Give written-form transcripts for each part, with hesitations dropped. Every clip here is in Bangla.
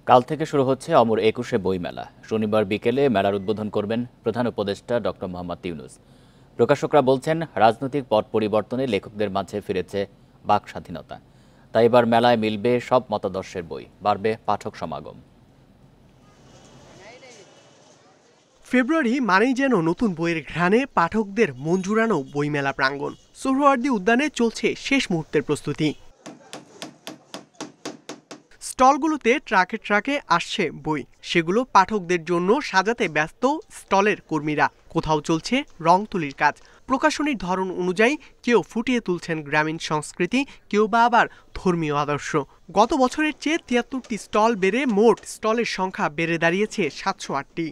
কাল থেকে শুরু হচ্ছে অমর ২১শে বইমেলা। শনিবার বিকেলে মেলার উদ্বোধন করবেন প্রধান উপদেষ্টা ডক্টর মোহাম্মদ ইউনূস। প্রকাশকরা বলছেন, রাজনৈতিক পট পরিবর্তনে লেখকদের মাঝে ফিরেছে বাক স্বাধীনতা। তাই এবার মেলায় মিলবে সব মতাদর্শের বই, বাড়বে পাঠক সমাগম। ফেব্রুয়ারি মানেই যেন নতুন বইয়ের ঘ্রাণে পাঠকদের মন জুড়ানো বইমেলা প্রাঙ্গণ। সোহরাওয়ার্দী উদ্যানে চলছে শেষ মুহূর্তের প্রস্তুতি। স্টলগুলোতে ট্রাকে ট্রাকে আসছে বই, সেগুলো পাঠকদের জন্য সাজাতে ব্যস্ত স্টলের কর্মীরা। কোথাও চলছে রং তুলির কাজ। প্রকাশনীর ধরন অনুযায়ী কেউ ফুটিয়ে তুলছেন গ্রামীণ সংস্কৃতি, কেউ বা আবার ধর্মীয় আদর্শ। গত বছরের চেয়ে ৭৩টি স্টল বেড়ে মোট স্টলের সংখ্যা বেড়ে দাঁড়িয়েছে ৭০৮টি।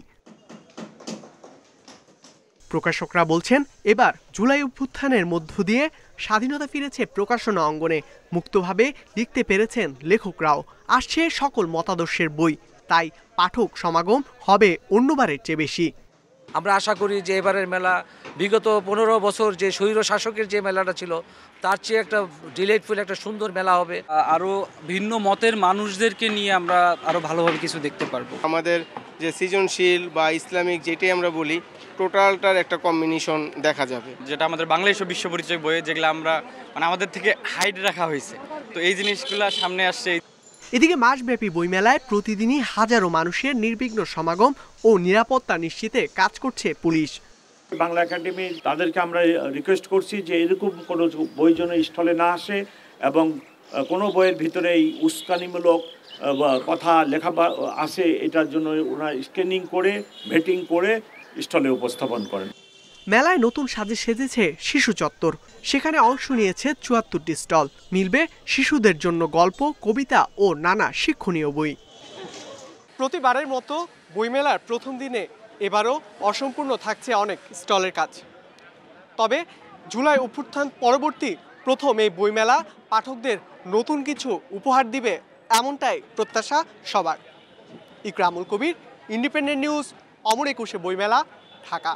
প্রকাশকরা বলছেন, এবার জুলাই অভ্যুত্থানের মধ্য দিয়ে স্বাধীনতা ফিরেছে প্রকাশনা অঙ্গনে। মুক্তভাবে লিখতে পেরেছেন লেখকরাও। আসছে সকল মতাদর্শের বই, তাই পাঠক সমাগম হবে অন্যবারের চেয়ে বেশি। আমরা আশা করি যে এবারের মেলা বিগত ১৫ বছর যে স্বৈর শাসকের যে মেলাটা ছিল তার চেয়ে একটা ডিলাইটফুল একটা সুন্দর মেলা হবে। আরও ভিন্ন মতের মানুষদেরকে নিয়ে আমরা আরও ভালোভাবে কিছু দেখতে পারবো। আমাদের যে সৃজনশীল বা ইসলামিক যেটাই আমরা বলি, টোটালটার একটা কম্বিনেশন দেখা যাবে। যেটা আমাদের বাংলাদেশ বিশ্ব পরিচয় বইয়ে যেগুলো আমরা আমাদের থেকে হাইড রাখা হয়েছে, তো এই জিনিসগুলো সামনে আসছে। এদিকে মাসব্যাপী বইমেলায় প্রতিদিনই হাজারো মানুষের নির্বিঘ্ন সমাগম ও নিরাপত্তা নিশ্চিতে কাজ করছে পুলিশ। বাংলা একাডেমি তাদেরকে আমরা রিকোয়েস্ট করছি যে এরকম কোনো বই যেন স্টলে না আসে এবং কোনো বইয়ের ভিতরে এই উস্কানিমূলক কথা লেখা আসে, এটার জন্য ওনারা স্ক্যানিং করে ভেটিং করে স্টলে উপস্থাপন করেন। মেলায় নতুন সাজে সেজেছে শিশু চত্বর। সেখানে অংশ নিয়েছে ৭৪টি স্টল। মিলবে শিশুদের জন্য গল্প, কবিতা ও নানা শিক্ষণীয় বই। প্রতিবারের মতো বইমেলার প্রথম দিনে এবারও অসম্পূর্ণ থাকছে অনেক স্টলের কাজ। তবে জুলাই অভ্যুত্থান পরবর্তী প্রথম এই বইমেলা পাঠকদের নতুন কিছু উপহার দিবে, এমনটাই প্রত্যাশা সবার। ইকরামুল কবির, ইন্ডিপেন্ডেন্ট নিউজ, অমর ২১শে বইমেলা, ঢাকা।